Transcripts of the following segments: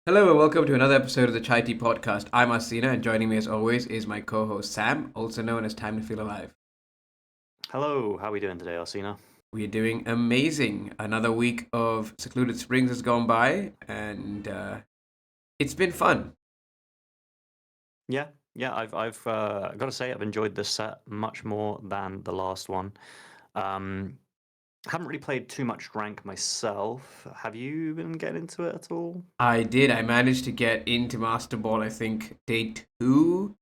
Hello and welcome to another episode of the Chai Tea Podcast. I'm Arcena and joining me as always is my co-host Sam, also known as Time to Feel Alive. Hello, how are we doing today, Arcena? We are doing amazing. Another week of Secluded Springs has gone by and it's been fun. Yeah, I've got to say I've enjoyed this set much more than the last one. Um, haven't really played too much rank myself. Have you been getting into it at all? I did. I managed to get into Master Ball, I think, day two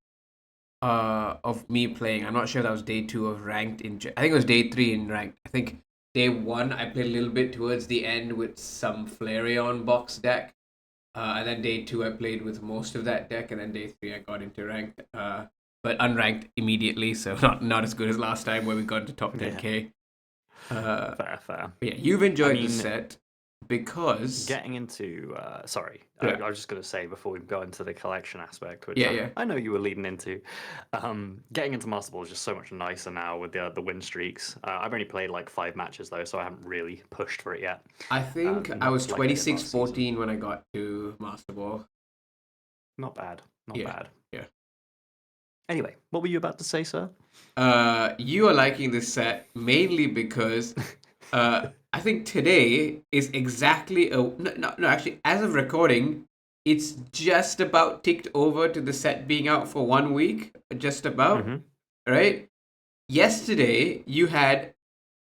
of me playing. I'm not sure that was day two of ranked I think it was day three in ranked. I think day one I played a little bit towards the end with some Flareon box deck. And then day two, I played with most of that deck, and then day three, I got into ranked, but unranked immediately, so not as good as last time where we got into top 10k. Fair. Yeah, you've enjoyed I the mean, set because getting into sorry, yeah, I was just going to say before we go into the collection aspect, which yeah. I know you were leading into. Getting into Master Ball is just so much nicer now with the win streaks. I've only played like 5 matches though, so I haven't really pushed for it yet. I think I was Not like I did last season. 26-14 when I got to Master Ball. Not bad. Not Yeah, bad. yeah. Anyway, what were you about to say, sir? You are liking this set mainly because I think today is exactly no, actually, as of recording, it's just about ticked over to the set being out for 1 week, just about, Mm-hmm. right? Yesterday, you had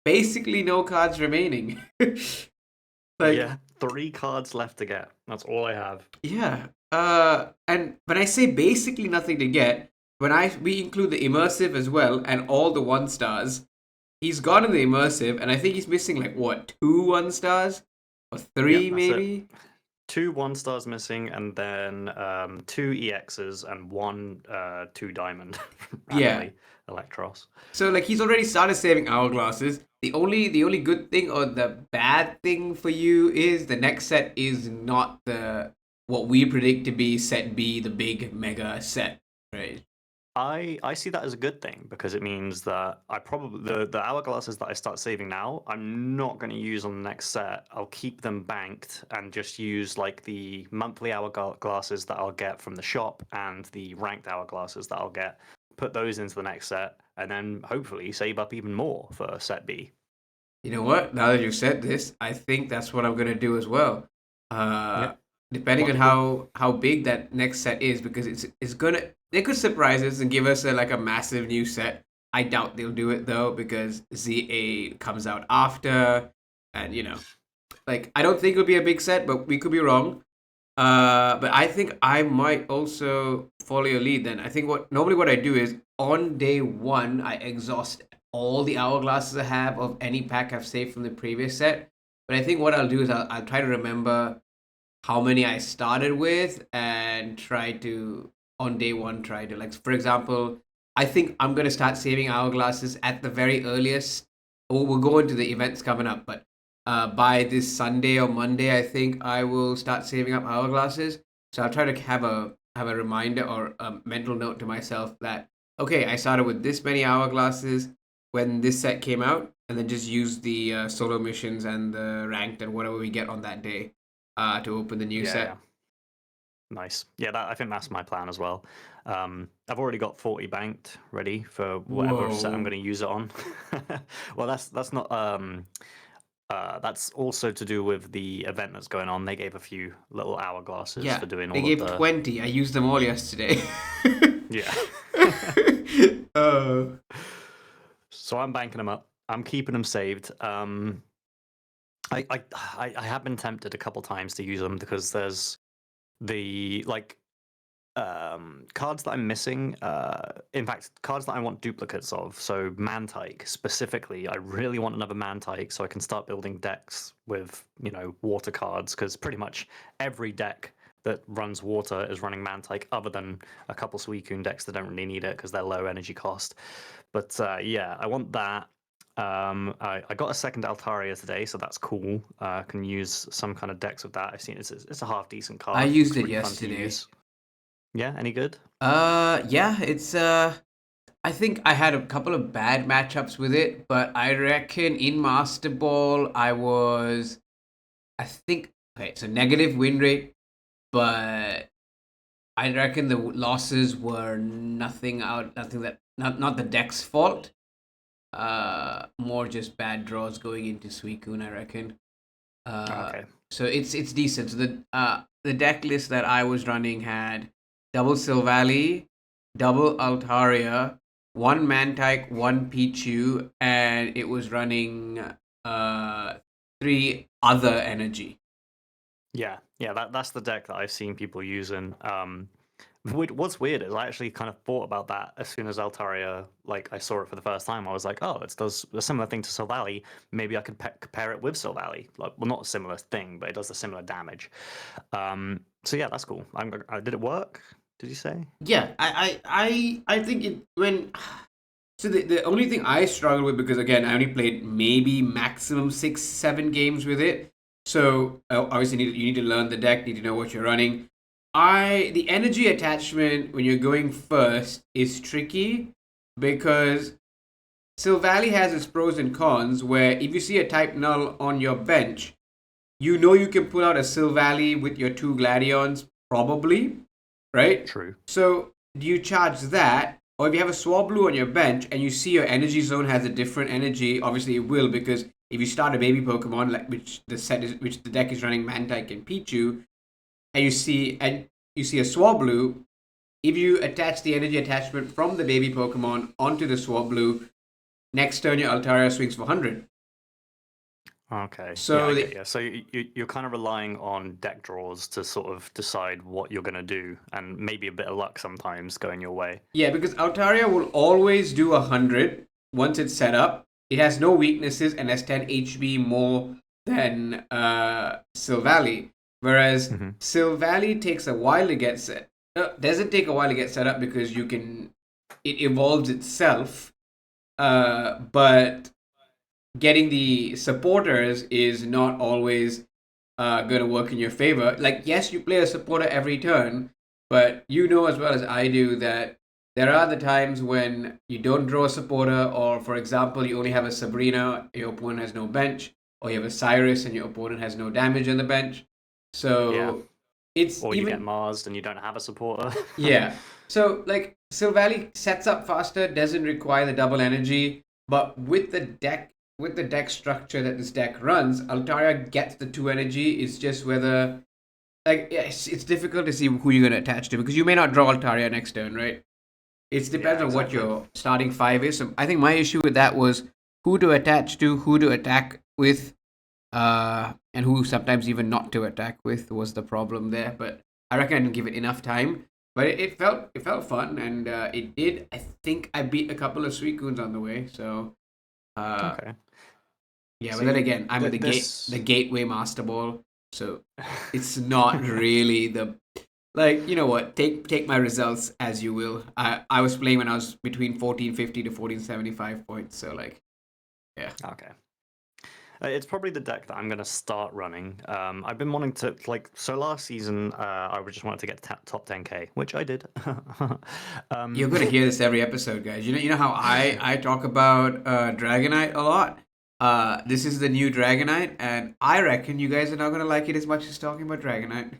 basically no cards remaining. Like, Yeah, 3 cards left to get. That's all I have. yeah. And when I say basically nothing to get, we include the immersive as well and all the 1 stars, he's gotten the immersive, and I think he's missing like what, 2 1 stars or Yep, three that's it. maybe. 2 1 stars missing, and then 2 EXs and one 2 diamond Yeah. randomly. Electros. So like he's already started saving hourglasses. The only good thing or the bad thing for you is the next set is not the what we predict to be set B, the big mega set, right? I see that as a good thing because it means that I probably the hourglasses that I start saving now, I'm not going to use on the next set. I'll keep them banked and just use like the monthly hourglasses that I'll get from the shop and the ranked hourglasses that I'll get. Put those into the next set and then hopefully save up even more for set B. You know what? Now that you've said this, I think that's what I'm gonna do as well. Uh, Yeah, Depending on logical. how big that next set is, because it's gonna they could surprise us and give us like a massive new set. I doubt they'll do it though because ZA comes out after, and like I don't think it'll be a big set, but we could be wrong. But I think I might also follow your lead then. I think what I do is on day one I exhaust all the hourglasses I have of any pack I've saved from the previous set. But I think what I'll do is I'll try to remember how many I started with and try to on day one try to, like, for example, I think I'm gonna start saving hourglasses at the very earliest. Or we'll go into the events coming up, but by this Sunday or Monday, I think I will start saving up hourglasses. So I'll try to have a reminder or a mental note to myself that okay, I started with this many hourglasses when this set came out, and then just use the solo missions and the ranked and whatever we get on that day to open the new Yeah. set. Nice. Yeah, I think that's my plan as well. I've already got 40 banked ready for whatever set I'm Whoa. going to use it on. Well, that's not. That's also to do with the event that's going on. They gave a few little hourglasses Yeah, for doing they all of gave the. 20. I used them all yesterday. Yeah. Oh. So I'm banking them up. I'm keeping them saved. I have been tempted a couple times to use them because there's the like cards that I'm missing. In fact, cards that I want duplicates of. So Mantike specifically, I really want another Mantike so I can start building decks with water cards because pretty much every deck that runs water is running Mantike, other than a couple Suicune decks that don't really need it because they're low energy cost. But yeah, I want that. I got a second Altaria today, so that's cool. I can use some kind of decks with that. I've seen it's a half decent I card. used Looks it pretty fun to yesterday. use. Yeah, any good? Yeah, it's I think I had a couple of bad matchups with it, but I reckon in Master Ball I think okay, so negative win rate but I reckon the losses were not the deck's fault. More just bad draws going into Suicune, I reckon. Okay. So it's decent. So the deck list that I was running had double Silvally, double Altaria, one Mantike, one Pichu, and it was running three other energy. Yeah, that's the deck that I've seen people using. What's weird is I actually kind of thought about that as soon as Altaria, like I saw it for the first time. I was like, oh, it does a similar thing to Silvally. Maybe I could compare it with Silvally. Like, well, not a similar thing, but it does a similar damage. So yeah, that's cool. Did it work? Did you say? Yeah, I think it when so the only thing I struggle with, because again I only played maybe maximum 6-7 games with it, so obviously you need to learn the deck, need to know what you're running. The energy attachment when you're going first is tricky because Silvally has its pros and cons. Where if you see a type null on your bench, you know you can pull out a Silvally with your two Gladions probably, right? True. So do you charge that? Or if you have a Swablu on your bench and you see your energy zone has a different energy, obviously it will, because if you start a baby Pokemon, like which the deck is running Mantike and Pichu, and you see a Swablu, if you attach the energy attachment from the baby Pokemon onto the Swablu, next turn your Altaria swings for 100. Okay. So I get you. So you're kind of relying on deck draws to sort of decide what you're gonna do, and maybe a bit of luck sometimes going your way. yeah, because Altaria will always do 100 once it's set up. It has no weaknesses and has 10 HB more than Silvally. Whereas Mm-hmm. Silvally takes a while to get set. Doesn't take a while to get set up because it evolves itself. But getting the supporters is not always going to work in your favor. Like, yes, you play a supporter every turn, but you know as well as I do that there are the times when you don't draw a supporter, or for example, you only have a Sabrina, your opponent has no bench, or you have a Cyrus and your opponent has no damage on the bench. Yeah. So it's Or you get even Marsed and you don't have a supporter. yeah. So like Silvally sets up faster, doesn't require the double energy, but with the deck structure that this deck runs, Altaria gets the two energy. It's just whether like yeah, it's difficult to see who you're gonna attach to because you may not draw Altaria next turn, right? It depends Yeah, on what exactly. your starting five is. So I think my issue with that was who to attach to, who to attack with, and who sometimes even not to attack with was the problem there. But I reckon I didn't give it enough time. But it felt fun, and it did. I think I beat a couple of Suicunes on the way. So Okay. yeah, but then See, again, I'm at the this. Gateway Master Ball, so it's not really the like you know what take my results as you will. I was playing when I was between 1450 to 1475 points, so like yeah. Okay. It's probably the deck that I'm going to start running. I've been wanting to so last season I just wanted to get top 10k, which I did. You're um, gonna hear this every episode, guys. You know how I talk about Dragonite a lot. This is the new Dragonite, and I reckon you guys are not gonna like it as much as talking about Dragonite.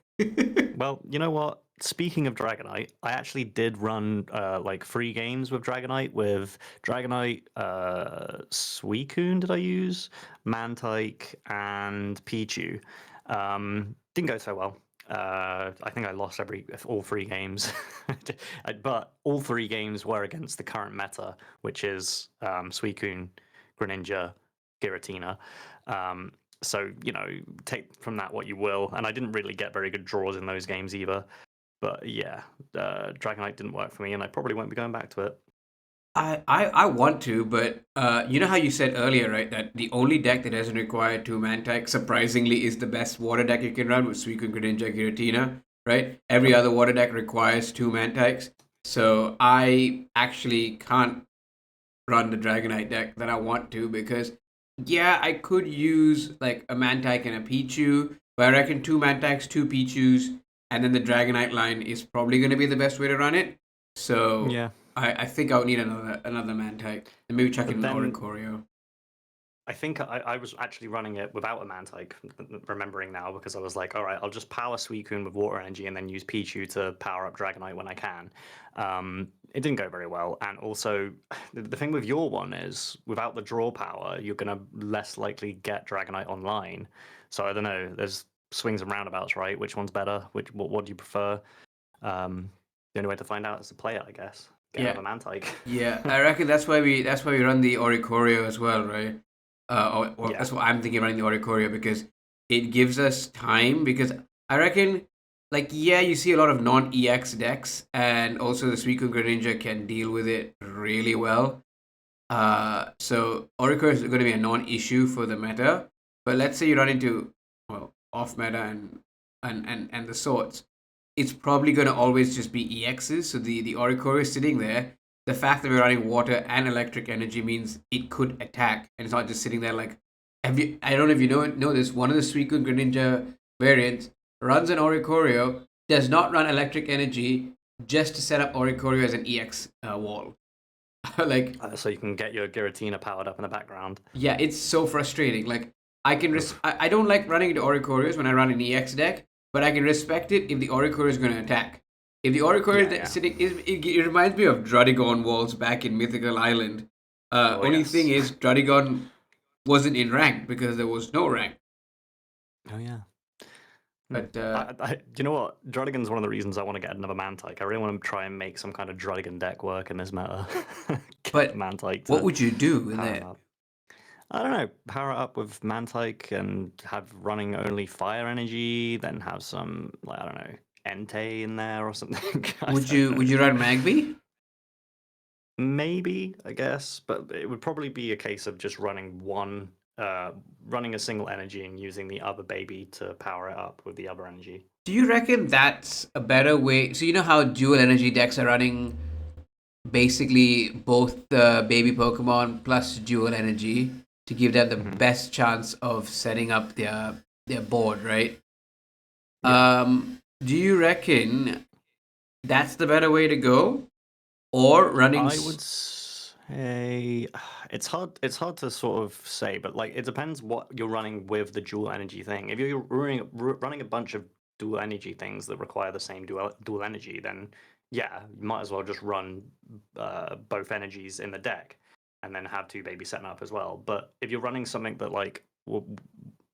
Well, you know what? Speaking of Dragonite, I actually did run like free games with Dragonite, Suicune. Did I use Mantike and Pichu? Didn't go so well. I think I lost all three games, but all three games were against the current meta, which is Suicune, Greninja, Giratina. Um, so, take from that what you will. And I didn't really get very good draws in those games either. But yeah, Dragonite didn't work for me, and I probably won't be going back to it. I want to, but you know how you said earlier, right? That the only deck that doesn't require two Mantike, surprisingly, is the best water deck you can run with Suicune, Greninja, Giratina, right? Every other water deck requires two Mantikes. So I actually can't run the Dragonite deck that I want to because, yeah, I could use like a Mantike and a Pichu, but I reckon two Mantikes, two Pichus, and then the Dragonite line is probably going to be the best way to run it. So Yeah. I think I would need another Mantike and maybe chuck in But an then Oricorio. I think I was actually running it without a Mantike, remembering now, because I was like, all right, I'll just power Suicune with water energy and then use Pichu to power up Dragonite when I can. It didn't go very well. And also, the thing with your one is, without the draw power, you're going to less likely get Dragonite online. So I don't know, there's swings and roundabouts, right? Which one's better? What do you prefer? The only way to find out is to play it, I guess. Get Yeah, another Mantike. yeah. I reckon that's why we run the Oricorio as well, right? Or Yeah. that's what I'm thinking running the Oricorio because it gives us time. Because I reckon, like, yeah, you see a lot of non-EX decks, and also the Suicune Greninja can deal with it really well. So Oricorio is going to be a non-issue for the meta. But let's say you run into off meta and the sorts, it's probably going to always just be EXs. So the Oricorio is sitting there. The fact that we're running water and electric energy means it could attack, and it's not just sitting there like. I don't know if you know this. One of the Suicune Greninja variants runs an Oricorio, does not run electric energy, just to set up Oricorio as an EX wall. Like, So you can get your Giratina powered up in the background. yeah, it's so frustrating. Like, I can Oof. I don't like running into Oricorios when I run an EX deck, but I can respect it if the Oricorio is going to attack. If the Oricorio Yeah, is yeah. sitting, it reminds me of Drudigon walls back in Mythical Island. Oh, Only thing yes. is, Drudigon wasn't in rank because there was no rank. Oh, yeah. But Do you know what? Druddigon's one of the reasons I want to get another Mantike. I really want to try and make some kind of Druddigon deck work in this meta. Get the but Mantike what to would you do in power him there? up. I don't know. Power it up with Mantike and have running only fire energy, then have some, like, I don't know, Entei in there or something. I Would don't you know. would you run Magby? Maybe, I guess, but it would probably be a case of just running a single energy and using the other baby to power it up with the other energy. Do you reckon that's a better way? So you know how dual energy decks are running basically both the baby Pokemon plus dual energy to give them the Hmm. best chance of setting up their board, right? Yeah. Do you reckon that's the better way to go, or running? I would say it's hard. It's hard to sort of say, but like it depends what you're running with the dual energy thing. If you're running a bunch of dual energy things that require the same dual energy, then yeah, you might as well just run both energies in the deck, and then have two babies setting up as well. But if you're running something that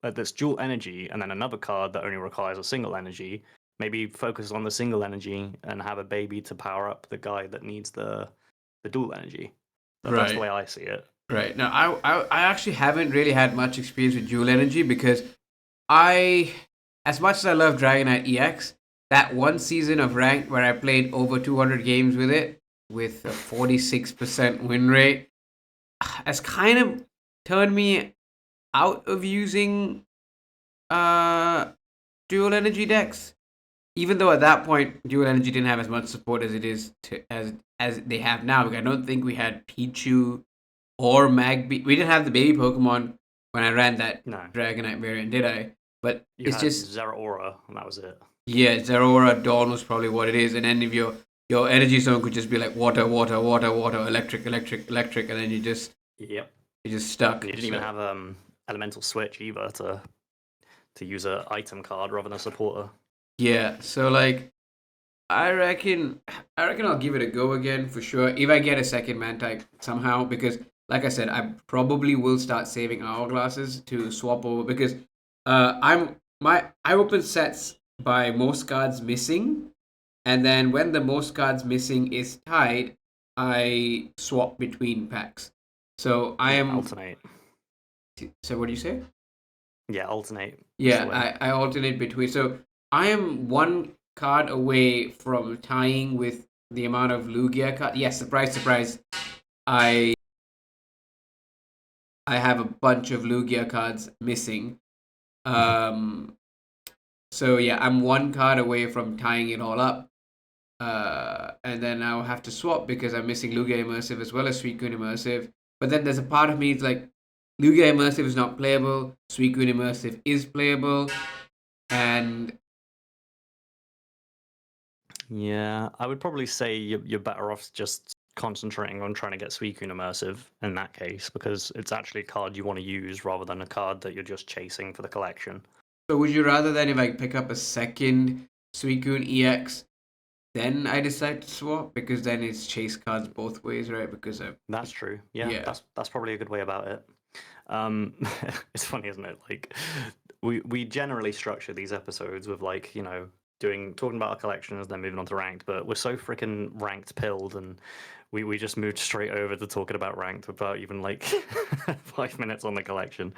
that's dual energy, and then another card that only requires a single energy, maybe focus on the single energy and have a baby to power up the guy that needs the dual energy. That's the Right, way I see it. right. Now, I actually haven't really had much experience with dual energy because I, as much as I love Dragonite EX, that one season of ranked where I played over 200 games with it with a 46% win rate has kind of turned me out of using uh dual energy decks. Even though at that point dual energy didn't have as much support as it is as they have now. Because I don't think we had Pichu or Magby. We didn't have the baby Pokemon when I ran that No, Dragonite variant, did I? But you it's had just Zeraora, and that was it. yeah, Zeraora Dawn was probably what it is, and then if your energy zone could just be like water, water, water, water, electric, electric, electric, and then Yep. you're just stuck. And you didn't even So have elemental switch either to use a item card rather than a supporter. yeah, so like I reckon I'll give it a go again for sure if I get a second man type somehow because like I said I probably will start saving hourglasses to swap over because I open sets by most cards missing and then when the most cards missing is tied I swap between packs. So I Yeah, am alternate. so what do you say? Yeah, alternate is the Yeah, way. I alternate between. So I am one card away from tying with the amount of Lugia card. Yes, surprise, surprise. I I have a bunch of Lugia cards missing. Um, so yeah, I'm one card away from tying it all up. And then I'll have to swap because I'm missing Lugia Immersive as well as Suicune Immersive. But then there's a part of me that's like, Lugia Immersive is not playable. Suicune Immersive is playable, and Yeah, I would probably say you're better off just concentrating on trying to get Suicune immersive in that case, because it's actually a card you want to use rather than a card that you're just chasing for the collection. So would you rather then if I pick up a second Suicune EX, then I decide to swap? Because then it's chase cards both ways, right? Because That's true. Yeah, yeah. that's probably a good way about it. It's funny, isn't it? Like we generally structure these episodes with like, you know, talking about our collections, then moving on to ranked, but we're so freaking ranked pilled, and we just moved straight over to talking about ranked without even like 5 minutes on the collection.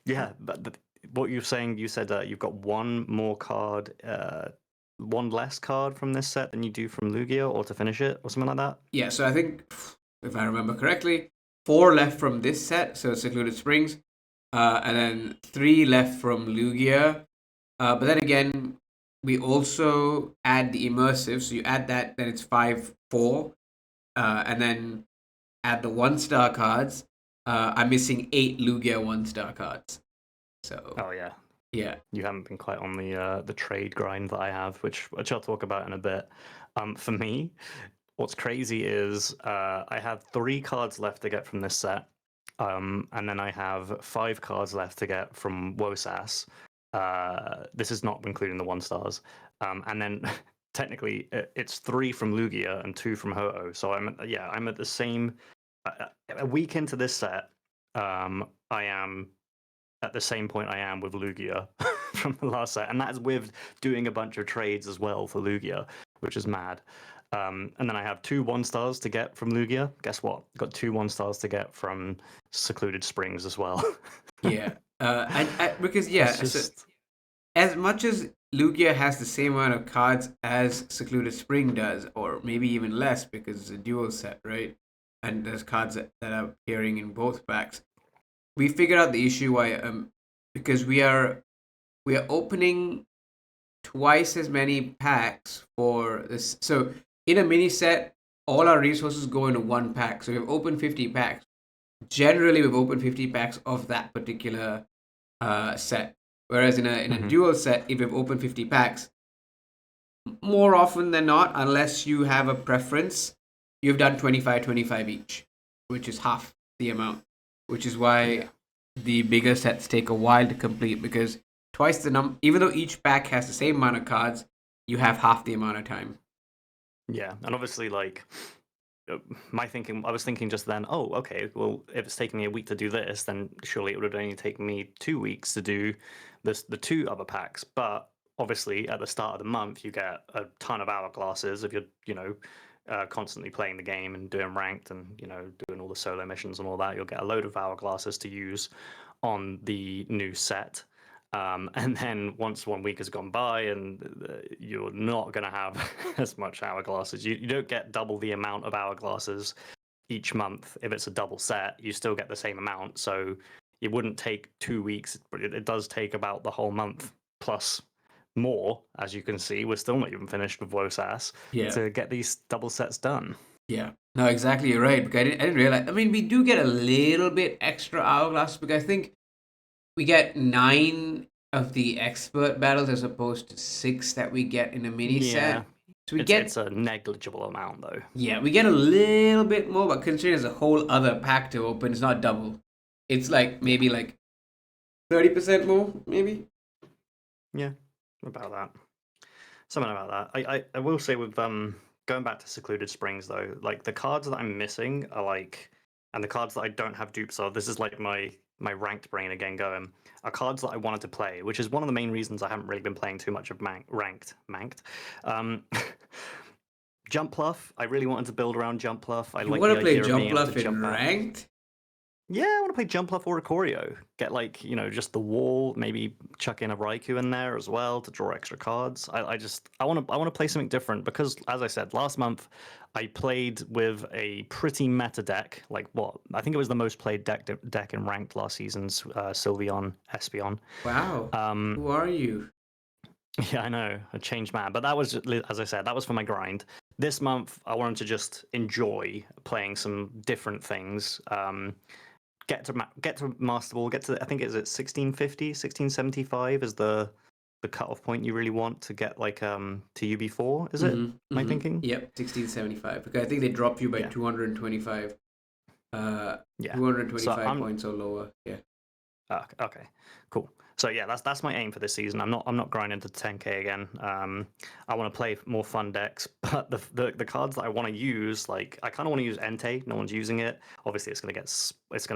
Yeah, but what you're saying, you said you've got one more card, one less card from this set than you do from Lugia, or to finish it, or something like that. Yeah, so I think, if I remember correctly, 4 left from this set, so Secluded Springs, and then 3 left from Lugia. But then again, we also add the immersive, so you add that, then it's 5, 4, and then add the 1-star cards. I'm missing 8 Lugia 1-star cards. So. Oh yeah, yeah. You haven't been quite on the trade grind that I have, which I'll talk about in a bit. For me, what's crazy is I have 3 cards left to get from this set, and then I have 5 cards left to get from Wosas. This is not including the 1-stars, and then technically it's 3 from Lugia and 2 from Ho-Oh. So I'm at the same. A week into this set, I am at the same point I am with Lugia from the last set, and that's with doing a bunch of trades as well for Lugia, which is mad. And then I have 2 1-stars to get from Lugia. Guess what? Got 2 1-stars to get from Secluded Springs as well. Yeah. Because Just... so as much as Lugia has the same amount of cards as Secluded Spring does, or maybe even less because it's a dual set, right? And there's cards that are appearing in both packs. We figured out the issue why because we are opening twice as many packs for this. So in a mini set, all our resources go into one pack. So we've opened 50 packs. Generally, we've opened 50 packs of that particular set. Whereas in a dual set, if you've opened 50 packs, more often than not, unless you have a preference, you've done 25 each, which is half the amount. Which is why the bigger sets take a while to complete, because twice the number, even though each pack has the same amount of cards, you have half the amount of time. Yeah, and obviously, like, I was thinking just then, oh, okay, well, if it's taking me a week to do this, then surely it would only take me 2 weeks to do the 2 other packs. But obviously, at the start of the month, you get a ton of hourglasses if you're, constantly playing the game and doing ranked and, doing all the solo missions and all that. You'll get a load of hourglasses to use on the new set. And then once 1 week has gone by and you're not going to have as much hourglasses, you don't get double the amount of hourglasses each month. If it's a double set, you still get the same amount. So it wouldn't take 2 weeks, but it does take about the whole month plus more. As you can see, we're still not even finished with Wosas to get these double sets done. Yeah, no, exactly. You're right. Because I didn't realize. I mean, we do get a little bit extra hourglass because I think we get 9 of the expert battles as opposed to 6 that we get in a mini set. So it's a negligible amount though. Yeah, we get a little bit more, but considering there's a whole other pack to open, it's not double. It's like maybe like 30% more, maybe. Yeah, about that. Something about that. I will say with going back to Secluded Springs though, like the cards that I'm missing are like, and the cards that I don't have dupes of, this is like my ranked brain again going, are cards that I wanted to play, which is one of the main reasons I haven't really been playing too much of ranked. Jump Pluff, I really wanted to build around Jump Pluff. You want to play Jump Pluff in ranked? Yeah, I want to play Jump Pluff or Oricorio. Get like, just the wall, maybe chuck in a Raikou in there as well to draw extra cards. I want to play something different because, as I said, last month I played with a pretty meta deck. Like what? I think it was the most played deck in ranked last season's Sylveon, Espeon. Wow. Who are you? Yeah, I know. A changed man. But that was, as I said, that was for my grind. This month, I wanted to just enjoy playing some different things. Get to Master Ball, get to, I think it's at 1650, 1675 is the the cutoff point you really want to get like to UB4. Is it? Am I thinking? Yep, 1675. Because I think they drop you by Yeah. 225. Yeah. 225 points or lower. Yeah. Okay, cool. So yeah, that's my aim for this season. I'm not grinding to 10k again. I want to play more fun decks, but the cards that I want to use, like I kind of want to use Entei. No one's using it. Obviously, it's gonna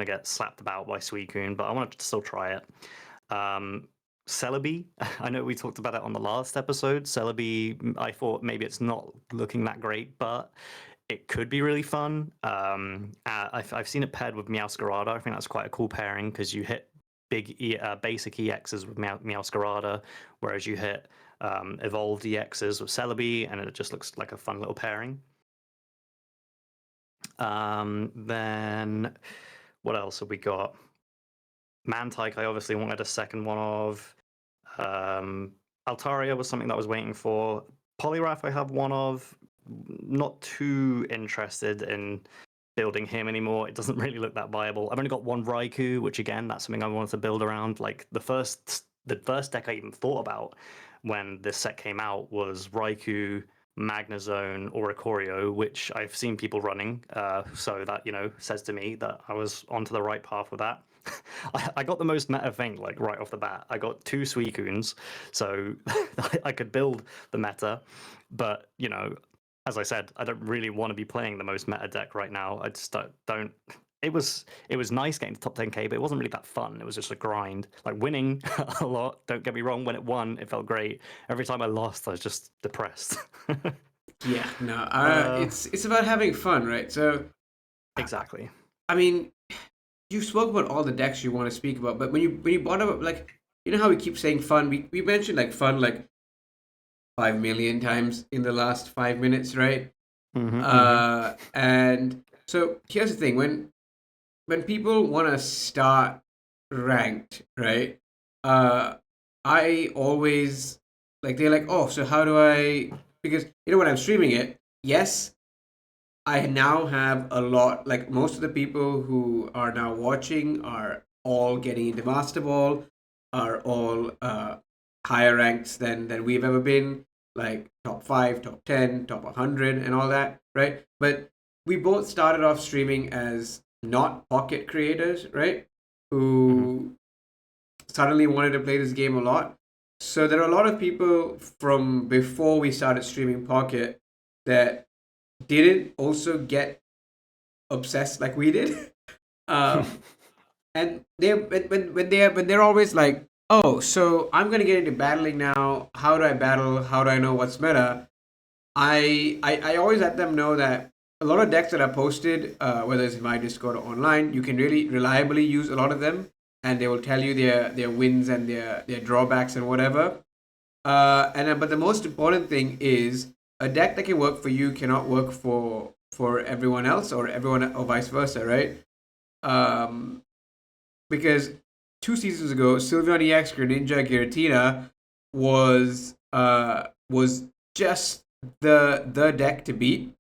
get slapped about by Suicune, but I want to still try it. Celebi, I know we talked about it on the last episode. Celebi, I thought maybe it's not looking that great, but it could be really fun. I've seen it paired with Meowscarada. I think that's quite a cool pairing because you hit basic EXs with Meowscarada, whereas you hit evolved EXs with Celebi, and it just looks like a fun little pairing. Then what else have we got? Miltank, I obviously wanted a second one of. Altaria was something that I was waiting for. Poliwrath I have one of. Not too interested in building him anymore. It doesn't really look that viable. I've only got one Raikou, which again, that's something I wanted to build around. Like the first deck I even thought about when this set came out was Raikou, Magnezone, Oricorio, which I've seen people running. So that, says to me that I was onto the right path with that. I got the most meta thing, like right off the bat. I got 2 Suicunes, so I could build the meta. But, as I said, I don't really want to be playing the most meta deck right now. I just don't. It was nice getting to top 10k, but it wasn't really that fun. It was just a grind. Like winning a lot. Don't get me wrong. When it won, it felt great. Every time I lost, I was just depressed. Yeah, no. It's about having fun, right? So exactly. I mean, you spoke about all the decks you want to speak about, but when you brought up like, how we keep saying fun, we mentioned like fun like 5 million times in the last 5 minutes, right? And so here's the thing: when people want to start ranked, right? I always like they're like, oh, so how do I? Because when I'm streaming it, yes, I now have a lot. Like most of the people who are now watching are all getting into Master Ball, are all higher ranks than we've ever been, like top 5, top 10, top 100, and all that, right? But we both started off streaming as not pocket creators, right? Who suddenly wanted to play this game a lot. So there are a lot of people from before we started streaming Pocket that didn't also get obsessed like we did. And they when they're always like, oh, so I'm gonna get into battling now. How do I battle? How do I know what's meta? I always let them know that a lot of decks that are posted, whether it's in my Discord or online, you can really reliably use a lot of them, and they will tell you their wins and their drawbacks and whatever. But the most important thing is a deck that can work for you cannot work for everyone else or everyone or vice versa, right? Because 2 seasons ago, Silvally EX Greninja Giratina was just the deck to beat.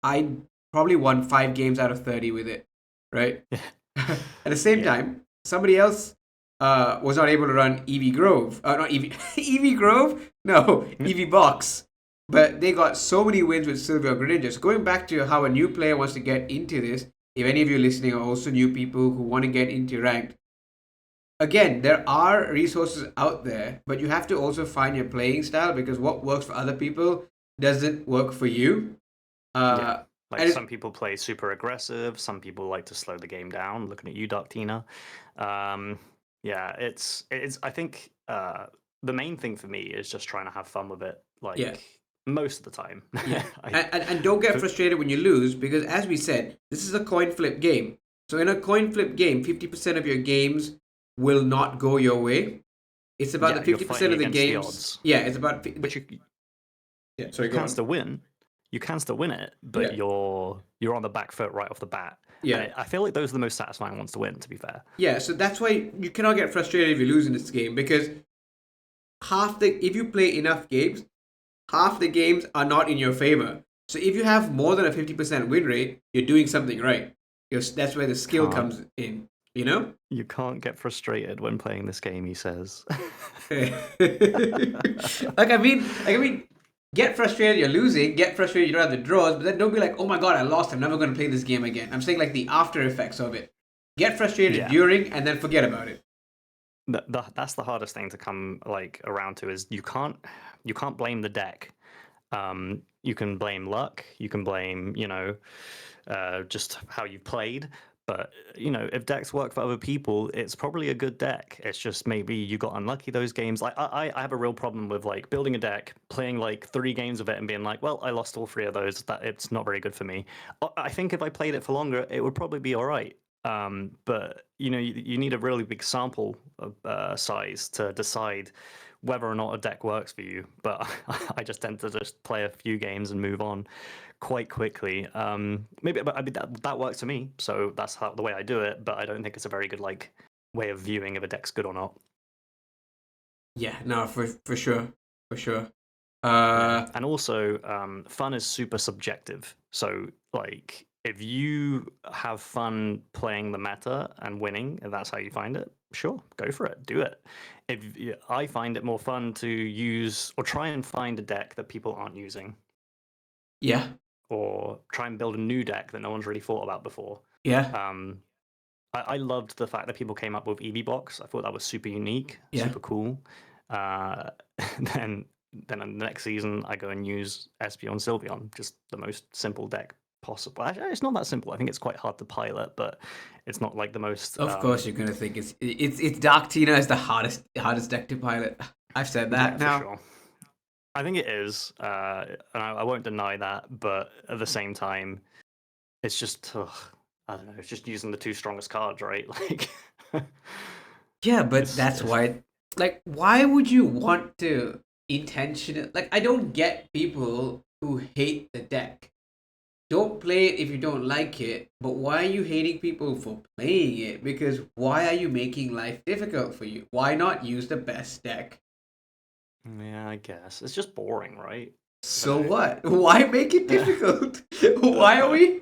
I probably won 5 games out of 30 with it, right? At the same time, somebody else was not able to run EV Grove. Not EV EV Grove? No, EV Box. But they got so many wins with Silver Greninja. So going back to how a new player wants to get into this, if any of you listening are also new people who want to get into ranked, again, there are resources out there, but you have to also find your playing style because what works for other people doesn't work for you. Like some people play super aggressive, some people like to slow the game down. Looking at you, Darktina. It's I think the main thing for me is just trying to have fun with it. Like most of the time. And don't get frustrated when you lose because, as we said, this is a coin flip game. So in a coin flip game, 50% of your games will not go your way. It's about the 50% of the games. It's about. But you can still win. You can still win it, but you're on the back foot right off the bat. Yeah, I feel like those are the most satisfying ones to win. To be fair. Yeah, so that's why you cannot get frustrated if you lose in this game because if you play enough games, half the games are not in your favor. So if you have more than a 50% win rate, you're doing something right. That's where the skill comes in. You know? You can't get frustrated when playing this game, he says. I mean, get frustrated you're losing, get frustrated you don't have the draws, but then don't be like, oh my god, I lost, I'm never going to play this game again. I'm saying like the after effects of it. Get frustrated Yeah. during and then forget about it. That's the hardest thing to come like around to is you can't blame the deck. You can blame luck, you can blame, just how you played. But if decks work for other people, it's probably a good deck. It's just maybe you got unlucky those games. Like I have a real problem with like building a deck, playing like 3 games of it, and being like, well, I lost all 3 of those. That it's not very good for me. I think if I played it for longer, it would probably be all right. But you need a really big sample of, size to decide whether or not a deck works for you. But I just tend to just play a few games and move on quite quickly. Maybe, but I mean that works for me, so that's the way I do it. But I don't think it's a very good like way of viewing if a deck's good or not. Yeah, no, for sure. For sure. And also, fun is super subjective. So, like, if you have fun playing the meta and winning, if that's how you find it, sure, go for it, do it. I find it more fun to use or try and find a deck that people aren't using, Yeah. or try and build a new deck that no one's really thought about before. Yeah. I loved the fact that people came up with EV Box. I thought that was super unique, Yeah. super cool. Uh, then in the next season, I go and use Espeon Sylveon, just the most simple deck possible. Actually, it's not that simple. I think it's quite hard to pilot, but it's not like the most. Of course, you're gonna think it's Dark Tina is the hardest deck to pilot. I've said that yeah, now. for sure. I think it is, and I won't deny that. But at the same time, it's just I don't know. It's just using the 2 strongest cards, right? Like, Yeah, but that's why. Like, why would you want to intentionally? Like, I don't get people who hate the deck. Don't play it if you don't like it. But why are you hating people for playing it? Because why are you making life difficult for you? Why not use the best deck? Yeah, I guess it's just boring, right? So what? Why make it difficult? why are we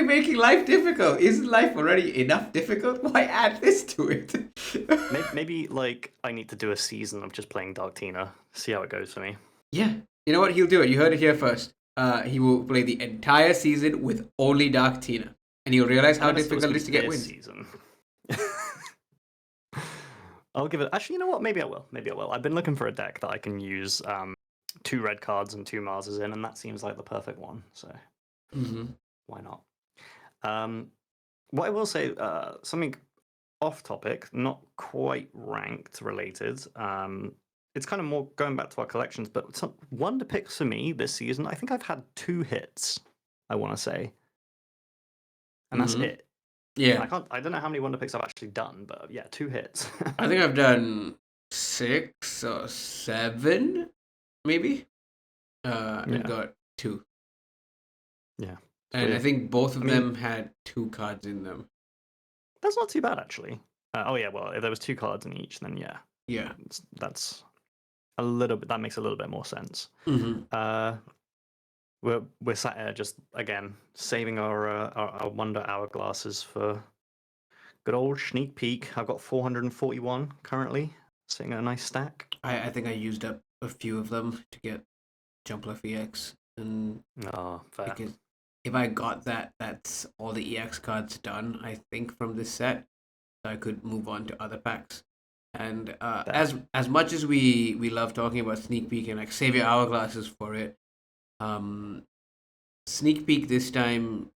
making life difficult? Isn't life already enough difficult? Why add this to it? maybe like I need to do a season of just playing Dark Tina, see how it goes for me. Yeah. You know what? He'll do it. You heard it here first. He will play the entire season with only Dark Tina. And he'll realize how difficult it is to get wins. Season. I'll give it. Actually, you know what? Maybe I will. I've been looking for a deck that I can use 2 red cards and 2 Marses in, and that seems like the perfect one. So why not? What I will say, something off topic, not quite ranked related. It's kind of more going back to our collections, but some Wonderpicks for me this season, I think I've had 2 hits, I want to say. And that's it. Yeah. I don't know how many Wonderpicks I've actually done, but yeah, 2 hits. I think I've done 6 or 7, maybe. And got 2. Yeah. And I think both of them had 2 cards in them. That's not too bad, actually. Well, if there was 2 cards in each, then yeah. Yeah. That's a little bit. That makes a little bit more sense. We're sat here just again saving our Wonder Hourglasses for good old sneak peek. I've got 441 currently, sitting at a nice stack. I think I used up a few of them to get Jumpluff EX, and fair. Because if I got that, that's all the EX cards done. I think from this set, so I could move on to other packs. And as much as we love talking about sneak peek and like save your hourglasses for it, sneak peek this time,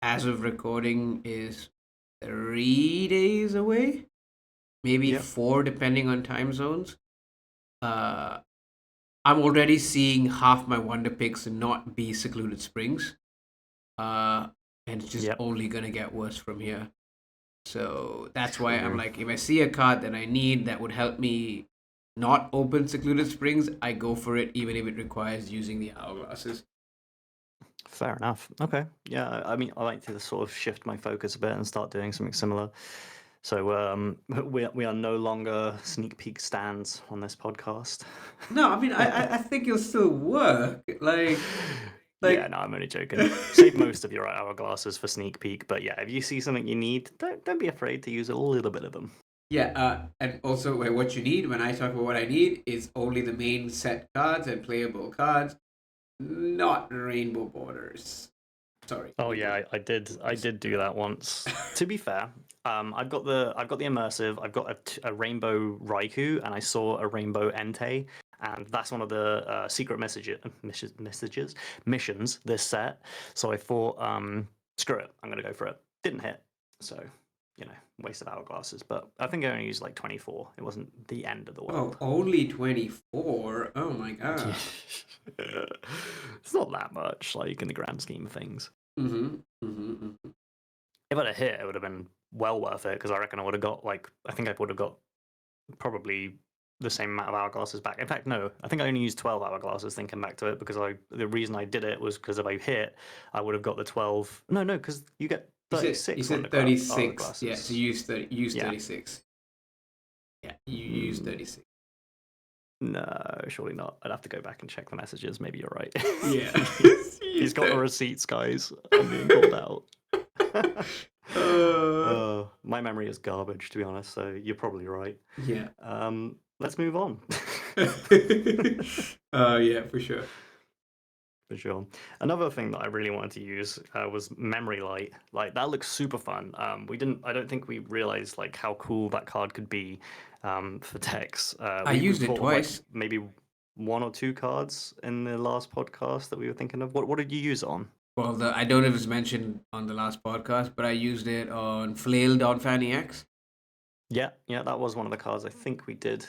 as of recording, is 3 days away, maybe 4 depending on time zones. I'm already seeing half my Wonderpicks not be Secluded Springs, and it's just only gonna get worse from here. So that's why I'm like, if I see a card that I need that would help me not open Secluded Springs, I go for it, even if it requires using the hourglasses. Fair enough. Okay. Yeah, I mean, I like to sort of shift my focus a bit and start doing something similar. So we are no longer sneak peek stands on this podcast. No, I mean, I think it'll still work. Like, Yeah, no, I'm only joking. Save most of your hourglasses for sneak peek, but yeah, if you see something you need, don't be afraid to use a little bit of them. Yeah, and also what you need, when I talk about what I need, is only the main set cards and playable cards, not rainbow borders. Sorry. Oh yeah, I did do that once. To be fair, I've got the immersive. I've got a rainbow Raikou, and I saw a rainbow Entei, and that's one of the secret missions this set. So I thought, screw it, I'm gonna go for it. Didn't hit, so waste of hourglasses. But I think I only used like 24. It wasn't the end of the world. Oh, only 24? Oh my god. It's not that much, like in the grand scheme of things. Mm-hmm. Mm-hmm. Mm-hmm. If I'd have hit, it would have been well worth it because I reckon I would have got I think I would have got probably the same amount of hourglasses back. In fact, no, I think I only used 12 hourglasses thinking back to it because the reason I did it was because if I hit, I would have got the 12. No, because you get 36. You said 36. Yeah, so you used 36. Yeah, you used 36. No, surely not. I'd have to go back and check the messages. Maybe you're right. Yeah. He's got the receipts, guys. I'm being called out. My memory is garbage, to be honest, so you're probably right. Yeah. Let's move on. Yeah, for sure. For sure. Another thing that I really wanted to use was memory light. Like that looks super fun. I don't think we realized like how cool that card could be for decks. I used it twice. Like, maybe 1 or 2 cards in the last podcast that we were thinking of. What did you use it on? Well, I don't know if it was mentioned on the last podcast, but I used it on Flailed on Fanny X. Yeah, that was one of the cards I think we did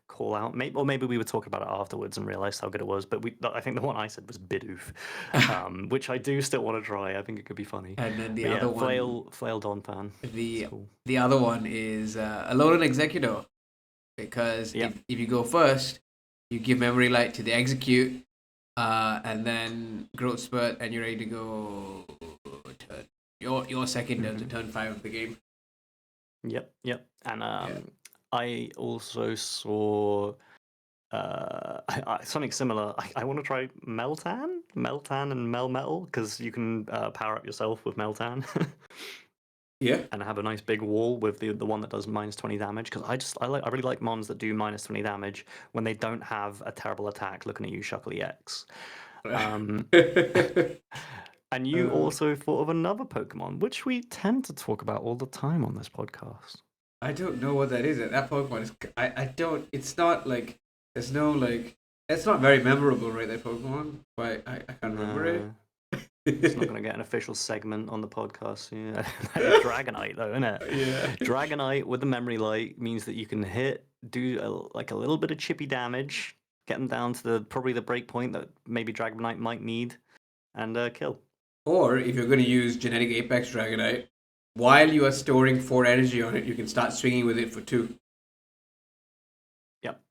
call out. Maybe we were talking about it afterwards and realized how good it was. But I think the one I said was Bidoof, which I do still want to try. I think it could be funny. And then the other one, Flail Don fan. The other one is Alolan Executor, because if you go first, you give Memory Light to the Execute, and then Growth Spurt, and you're ready to go. Your second turn to turn 5 of the game. Yep. And I also saw something similar. I want to try Meltan and Melmetal because you can power up yourself with Meltan. Yeah. And have a nice big wall with the one that does -20 damage because I really like mons that do -20 damage when they don't have a terrible attack. Looking at you, Shuckly X. And you also thought of another Pokemon, which we tend to talk about all the time on this podcast. I don't know what that is. That Pokemon is. I don't. It's not like. There's no like. It's not very memorable, right? That Pokemon. But I can't remember it. It's not going to get an official segment on the podcast. Yeah. Dragonite, though, isn't it? Yeah. Dragonite with the Memory Light means that you can do a little bit of chippy damage, get them down to probably the break point that maybe Dragonite might need, and kill. Or if you're going to use Genetic Apex Dragonite, while you are storing 4 energy on it, you can start swinging with it for 2. Yep.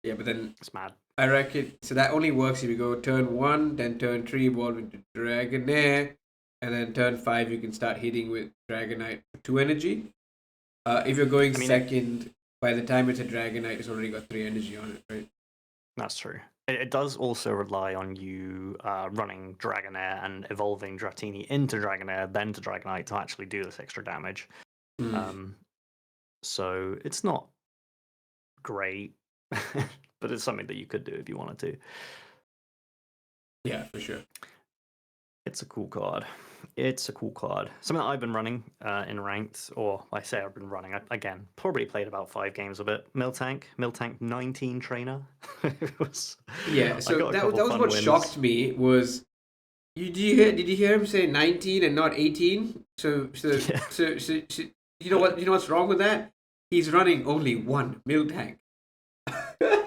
Yeah, but then it's mad. I reckon so that only works if you go turn 1, then turn 3 evolve into Dragonair, and then turn 5 you can start hitting with Dragonite for 2 energy. If you're going second, by the time it's a Dragonite, it's already got 3 energy on it, right? That's true. It does also rely on you running Dragonair and evolving Dratini into Dragonair, then to Dragonite to actually do this extra damage. So it's not great, but it's something that you could do if you wanted to. Yeah, for sure. It's a cool card. Something that I've been running in ranked, or I say I've been running. I, again, probably played about 5 games of it. Miltank 19 trainer. Yeah, so that was what shocked me was. Did you hear him say 19 and not 18? So you know what's wrong with that? He's running only 1 Miltank.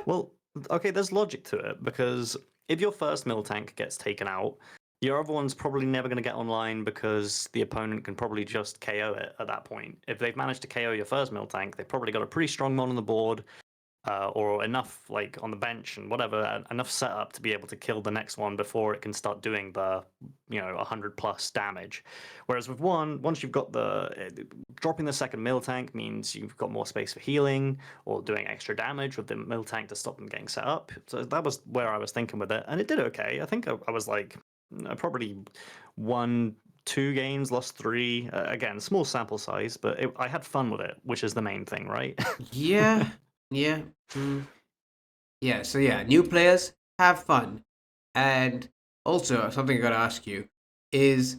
Well, okay, there's logic to it because if your first Miltank gets taken out, your other one's probably never going to get online because the opponent can probably just KO it at that point. If they've managed to KO your first Miltank, they've probably got a pretty strong mon on the board. or enough like on the bench and whatever, enough setup to be able to kill the next one before it can start doing the 100+ damage. Whereas with one, once you've got dropping the second Miltank means you've got more space for healing or doing extra damage with the Miltank to stop them getting set up. So that was where I was thinking with it, and it did okay. I think I was like, I probably won 2 games, lost 3. Again, small sample size, but I had fun with it, which is the main thing, right? Yeah, yeah, yeah. So yeah, new players have fun, and also something I gotta ask you is,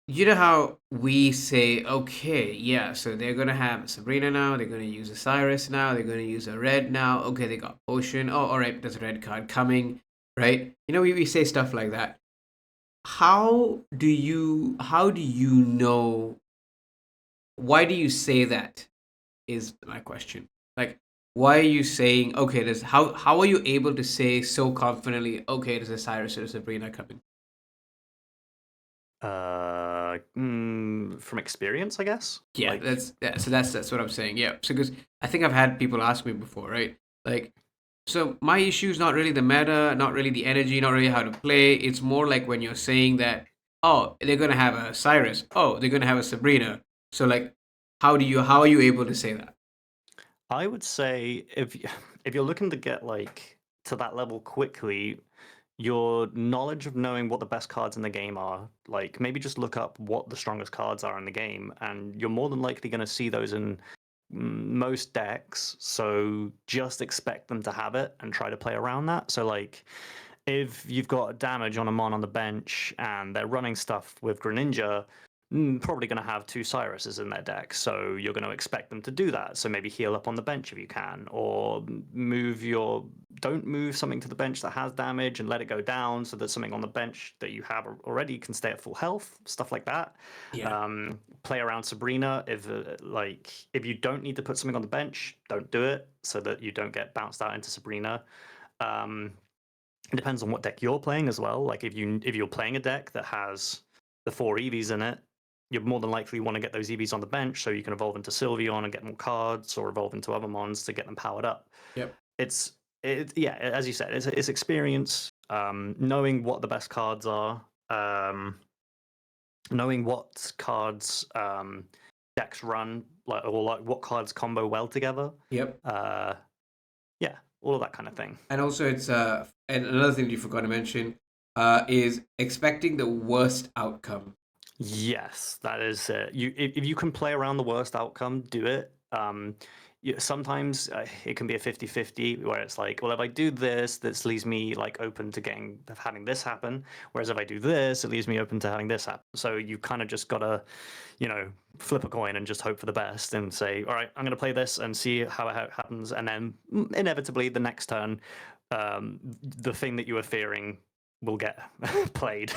you know how we say, okay, yeah, so they're gonna have Sabrina now, they're gonna use a Cyrus now, they're gonna use a red now. Okay, they got Potion. Oh, all right, there's a red card coming, right? We say stuff like that. How do you know? Why do you say that? Is my question. Like, why are you saying, okay, there's how are you able to say so confidently, okay, there's a Cyrus or a Sabrina coming? From experience, I guess. Yeah, Like, that's what I'm saying. Yeah, so because I think I've had people ask me before, right? Like, so my issue is not really the meta, not really the energy, not really how to play. It's more like when you're saying that, oh, they're gonna have a Cyrus, oh, they're gonna have a Sabrina. So like, how are you able to say that? I would say if you're looking to get like to that level quickly, your knowledge of knowing what the best cards in the game are, like maybe just look up what the strongest cards are in the game, and you're more than likely going to see those in most decks. So just expect them to have it and try to play around that. So like, if you've got damage on a mon on the bench and they're running stuff with Greninja, probably going to have 2 Cyruses in their deck, so you're going to expect them to do that. So maybe heal up on the bench if you can, or don't move something to the bench that has damage and let it go down so that something on the bench that you have already can stay at full health, stuff like that. Yeah. Play around Sabrina if you don't need to put something on the bench, don't do it so that you don't get bounced out into Sabrina. Um, it depends on what deck you're playing as well. Like if you're playing a deck that has the 4 EVs in it, you more than likely want to get those EVs on the bench so you can evolve into Sylveon and get more cards, or evolve into other mons to get them powered up. Yep. Yeah, as you said, it's experience, knowing what the best cards are, knowing what cards decks run, like what cards combo well together. Yep. Uh, yeah, all of that kind of thing. And also, it's and another thing you forgot to mention is expecting the worst outcome. Yes, that is it. If you can play around the worst outcome, do it. Sometimes it can be a 50-50 where it's like, well, if I do this leaves me like open to having this happen. Whereas if I do this, it leaves me open to having this happen. So you kind of just gotta, flip a coin and just hope for the best and say, all right, I'm gonna play this and see how it happens, and then inevitably the next turn, the thing that you were fearing will get played.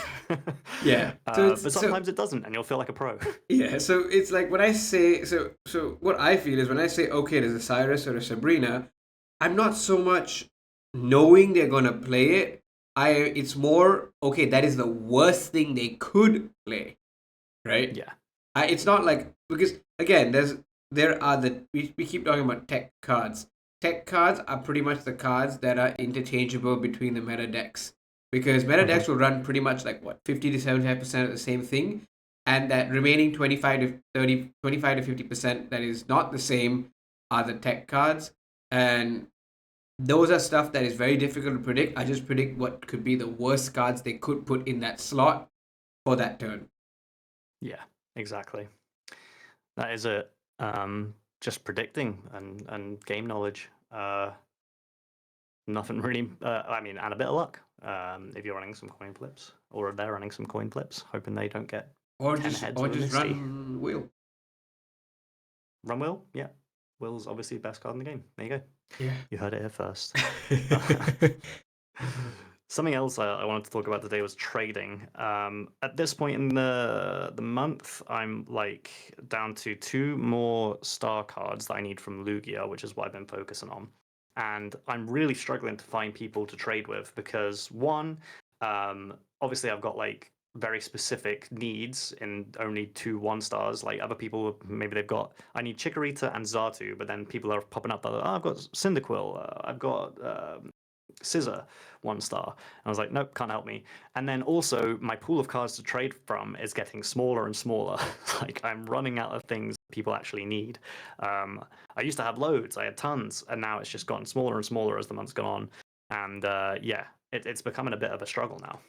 Yeah. But sometimes it doesn't, and you'll feel like a pro. Yeah, so it's like when I say so what I feel is when I say, okay, there's a Cyrus or a Sabrina, I'm not so much knowing they're gonna play it. It's more, okay, that is the worst thing they could play, right? Yeah. It's not like, because again, we keep talking about tech cards. Tech cards are pretty much the cards that are interchangeable between the meta decks, because meta decks will run pretty much like what, 50 to 75% of the same thing, and that remaining 25 to 50% that is not the same are the tech cards, and those are stuff that is very difficult to predict. I just predict what could be the worst cards they could put in that slot for that turn. Yeah, exactly. That is it. Just predicting and game knowledge. Nothing really. I mean, and a bit of luck. If you're running some coin flips, or if they're running some coin flips, hoping they don't get Or 10 just heads of a Misty. run wheel. Run Will, yeah. Will's obviously the best card in the game. There you go. Yeah. You heard it here first. Something else I wanted to talk about today was trading. At this point in the month, I'm like down to 2 more star cards that I need from Lugia, which is what I've been focusing on. And I'm really struggling to find people to trade with because, one, obviously I've got like very specific needs in only 2 1 stars. Like other people, maybe they've got I need Chikorita and Xatu, but then people are popping up that I've got Cyndaquil, I've got Scissor 1 star. And I was like, nope, can't help me. And then also my pool of cards to trade from is getting smaller and smaller. Like I'm running out of things people actually need. I used to have loads, I had tons, and now it's just gotten smaller and smaller as the months gone on. And yeah, it's becoming a bit of a struggle now.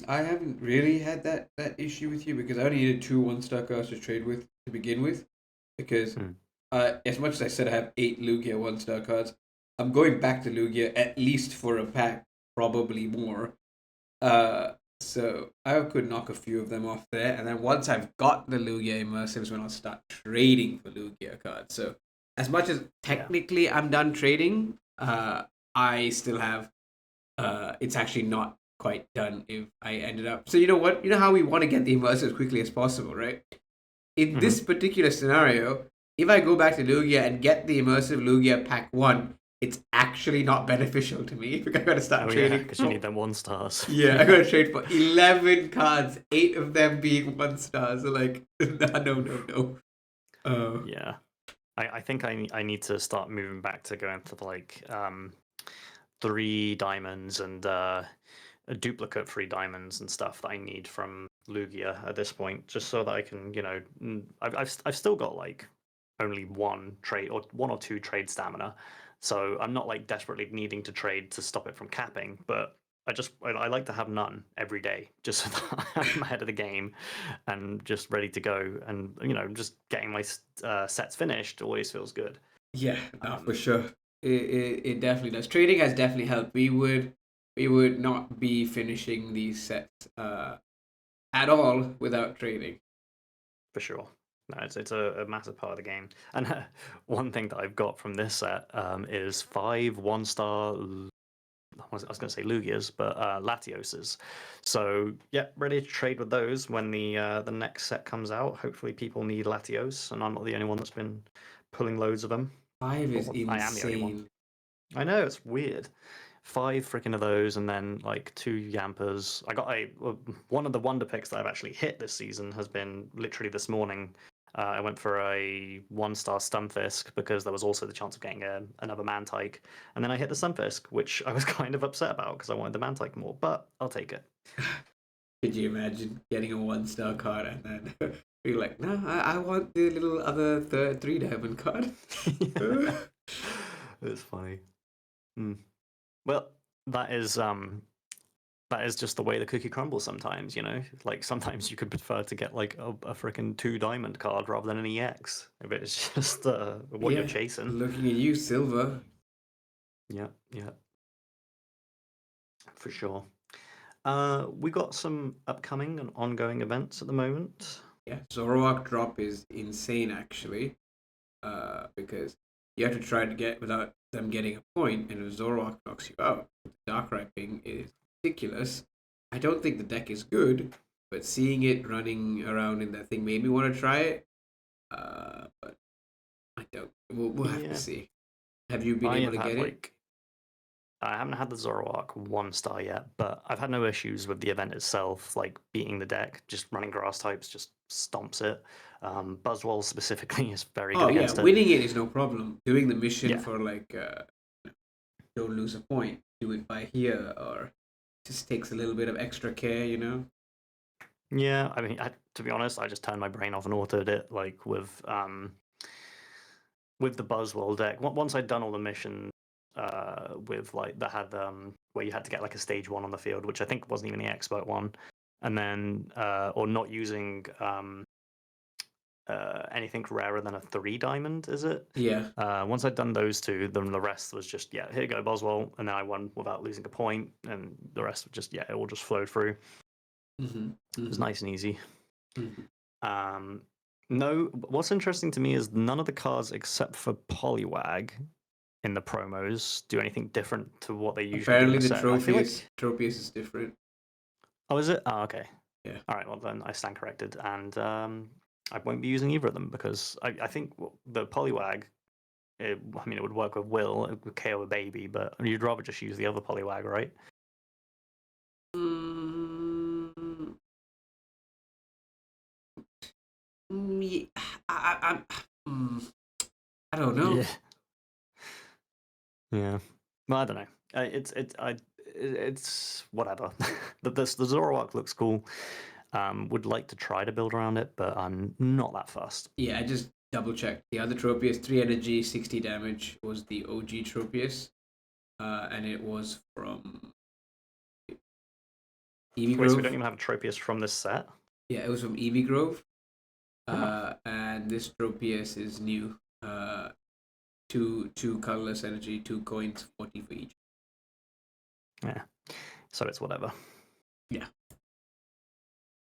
I haven't really had that issue with you because I only needed 2 1-star cards to trade with to begin with. Because Hmm. as much as I said I have 8 Lugia 1-star cards, I'm going back to Lugia at least for a pack, probably more. So I could knock a few of them off there, and then once I've got the Lugia immersives, when I'll start trading for Lugia cards. So as much as Yeah. technically I'm done trading, I still have. It's actually not quite done if I ended up. So you know what? You know how we want to get the immersive as quickly as possible, right? In Hmm. this particular scenario, if I go back to Lugia and get the immersive Lugia pack 1, it's actually not beneficial to me because I gotta start Oh yeah, trading. because you need them 1 stars. Yeah, I gotta trade for 11 cards, 8 of them being 1 star. So like, no. Yeah. I think I need to start moving back to going to like 3 diamonds and a duplicate 3 diamonds and stuff that I need from Lugia at this point, just so that I can, I've still got like only 1 trade or 1 or 2 trade stamina, so I'm not like desperately needing to trade to stop it from capping, but I like to have none every day, just so that I'm ahead of the game and just ready to go, and just getting my sets finished always feels good. Yeah, no, for Um, sure. It definitely does. Trading has definitely helped. We would not be finishing these sets at all without trading. for sure. No, it's a massive part of the game. And one thing that I've got from this set is 5 1 star. I was going to say Lugias, but Latioses. So yeah, ready to trade with those when the next set comes out. Hopefully, people need Latios, and I'm not the only one that's been pulling loads of them. 5 is Or I am the only one. insane. I know it's weird. 5 freaking of those, and then like 2 Yampas. I got one of the Wonderpicks that I've actually hit this season has been literally this morning. I went for a 1 star Stunfisk because there was also the chance of getting another Mantike, and then I hit the Stunfisk, which I was kind of upset about because I wanted the Mantike more, but I'll take it. Could you imagine getting a 1-star card and then be like, no, I want the little other 3 diamond card? Yeah. It's funny. Hmm. Well, that is just the way the cookie crumbles sometimes, Like sometimes you could prefer to get like a freaking 2 diamond card rather than an EX if it's just what you're Yeah, chasing. looking at you, Silver. Yeah, yeah, for sure. We got some upcoming and ongoing events at the moment. Yeah, Zoroark drop is insane actually. Because you have to try to get without them getting a point, and if Zoroark knocks you out, Darkrai ping is ridiculous. I don't think the deck is good, but seeing it running around in that thing made me want to try it. But I don't. We'll have to Yeah, see. Have you been I able have to had get it? like I haven't had the Zoroark 1 star yet, but I've had no issues with the event itself, like beating the deck. Just running grass types just stomps it. Buzzwole specifically is very good Oh yeah, against it. winning it is no problem. Doing the mission Yeah, for like don't lose a point, do it by here, or just takes a little bit of extra care. yeah. I mean, to be honest, I just turned my brain off and autoed it, like with the Buzzwole deck. Once I'd done all the missions, with like that had where you had to get like a stage 1 on the field, which I think wasn't even the expert one, and then or not using anything rarer than a 3 diamond, is it? Yeah. Once I'd done those two, then the rest was just, yeah, here you go, Boswell, and then I won without losing a point, and the rest was just, yeah, it all just flowed through. Mm-hmm. It was Mm-hmm. nice and easy. Mm-hmm. Um, no, what's interesting to me is none of the cards except for Poliwag in the promos do anything different to what they usually do in Apparently, the the set. I feel like, Tropius is different. oh, is it? Oh, okay. Yeah. All right, well then I stand corrected, and I won't be using either of them because I think the Poliwag, I mean, it would work with Will, it would KO a baby, but you'd rather just use the other Poliwag, right? Mm, Yeah, mm, I don't know. Yeah. Yeah. Well, I don't know. It's whatever. The Zoroark looks cool. Would like to try to build around it, but I'm not that fussed. Yeah, I just double checked. The other Tropius, 3 energy, 60 damage was the OG Tropius, and it was from Eevee Wait, so we don't Grove. even have a Tropius from this set? Yeah, it was from Eevee Grove. Oh. And this Tropius is new. Two colorless energy, 2 coins, 40 for each. Yeah. So it's whatever. Yeah.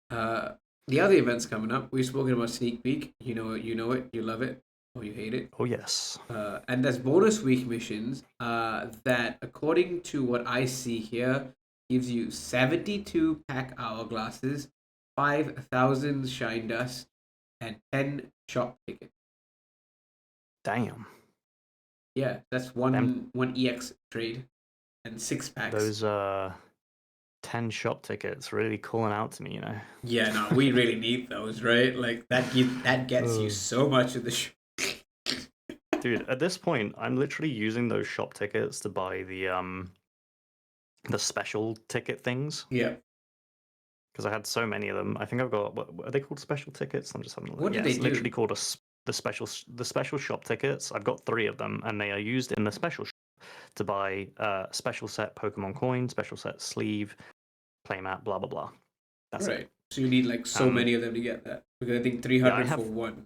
The other events coming up. We've spoken about Sneak Peek. You know it. You love it, or you hate it. Oh yes. And there's bonus week missions. That according to what I see here, gives you 72 pack hourglasses, 5,000 shine dust, and 10 shop tickets. Damn. Yeah, that's one EX trade, and 6 packs. Those 10 shop tickets really calling out to me, you know. Yeah, no, we really need those, right? Like that gets you so much of the Dude, at this point, I'm literally using those shop tickets to buy the special ticket things. Yeah. Because I had so many of them. I think I've got, what are they called, special tickets? I'm just having a look. What do they it's do? literally called the special shop tickets. I've got 3 of them, and they are used in the special shop to buy special set Pokemon coin, special set sleeve, playmat, blah blah blah. That's right. it. So you need like so many of them to get that. Because I think 300 for one.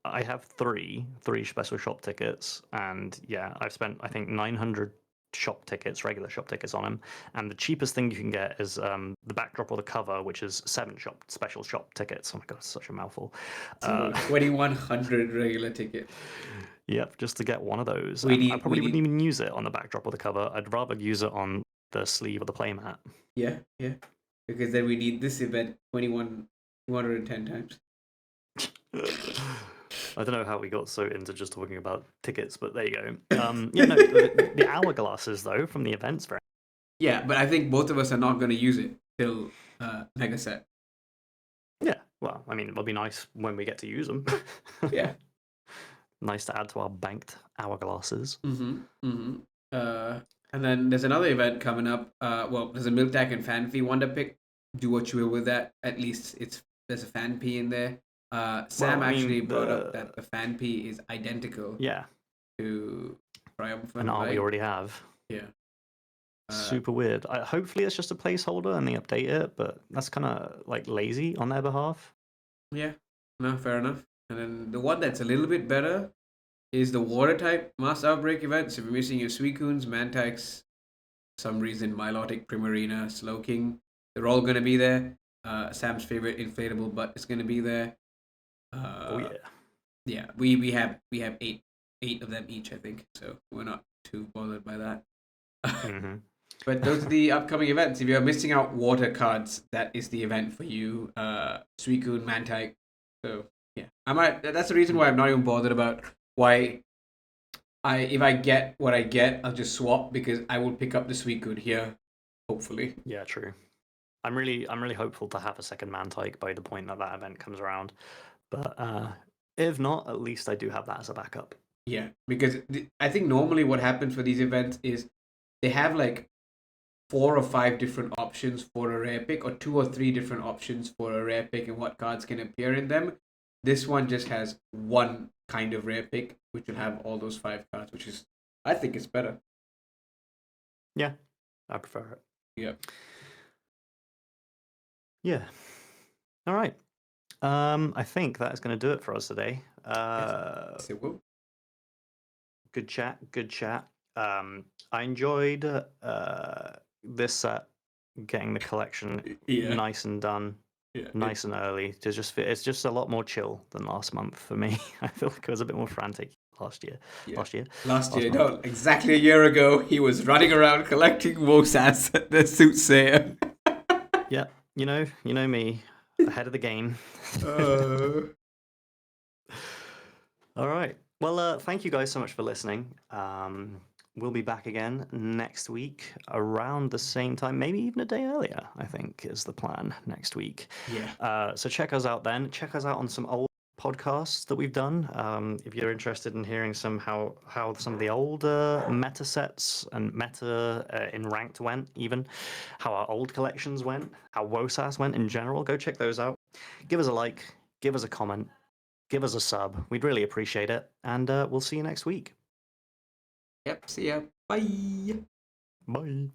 I have three special shop tickets, and yeah, I've spent I think 900 shop tickets, regular shop tickets on them, and the cheapest thing you can get is the backdrop or the cover, which is 7 special shop tickets. Oh my god, it's such a mouthful. 2,100 regular tickets. Yep, just to get one of those. I probably wouldn't even use it on the backdrop or the cover. I'd rather use it on the sleeve or the playmat. Yeah, yeah. Because then we need this event 210 times. I don't know how we got so into just talking about tickets, but there you go. Yeah, no, the hourglasses though from the events, very. Yeah, but I think both of us are not going to use it till Mega Set. Yeah, well, I mean, it'll be nice when we get to use them. Yeah. Nice to add to our banked hourglasses. And then there's another event coming up. Well, there's a Miltank and Fanpy Wonderpick. Do what you will with that. At least there's a Fanpy in there. Sam actually brought up that the Fanpy is identical. Yeah. To Triumphant. An art we already have. Yeah. Super weird. Hopefully it's just a placeholder and they update it, but that's kind of like lazy on their behalf. Yeah. No, fair enough. And then the one that's a little bit better is the water type mass outbreak event. So if you're missing your Suicunes, Mantyks, some reason Milotic, Primarina, Slowking, they're all gonna be there. Sam's favorite inflatable butt is gonna be there. Oh yeah. Yeah, we have 8 of them each, I think. So we're not too bothered by that. Mm-hmm. But those are the upcoming events. If you're missing out water cards, that is the event for you. Suicune, Mantyke. So yeah, that's the reason why I'm not even bothered about why. If I get what I get, I'll just swap because I will pick up the Suicune here, hopefully. Yeah, true. I'm really hopeful to have a second Mantyke by the point that event comes around. But if not, at least I do have that as a backup. Yeah, because I think normally what happens for these events is they have like 4 or 5 different options for a rare pick, or 2 or 3 different options for a rare pick and what cards can appear in them. This one just has one kind of rare pick, which will have all those 5 cards, which is, I think it's better. Yeah, I prefer it. Yeah. Yeah. All right. I think that is going to do it for us today. Yes, it will. Good chat. I enjoyed this set, getting the collection nice and done, nice and early. It's just a lot more chill than last month for me. I feel like it was a bit more frantic last year. Last year, no, exactly a year ago, he was running around collecting Wosats at the Soothsayer. Yeah, you know me, ahead of the game. All right. Well, thank you guys so much for listening. We'll be back again next week around the same time, maybe even a day earlier, I think is the plan next week. Yeah. So check us out then. Check us out on some old podcasts that we've done. If you're interested in hearing how some of the older meta sets and meta in ranked went, even how our old collections went, how WOSAS went in general, go check those out. Give us a like, give us a comment, give us a sub. We'd really appreciate it, and we'll see you next week. Yep. See ya. Bye. Bye.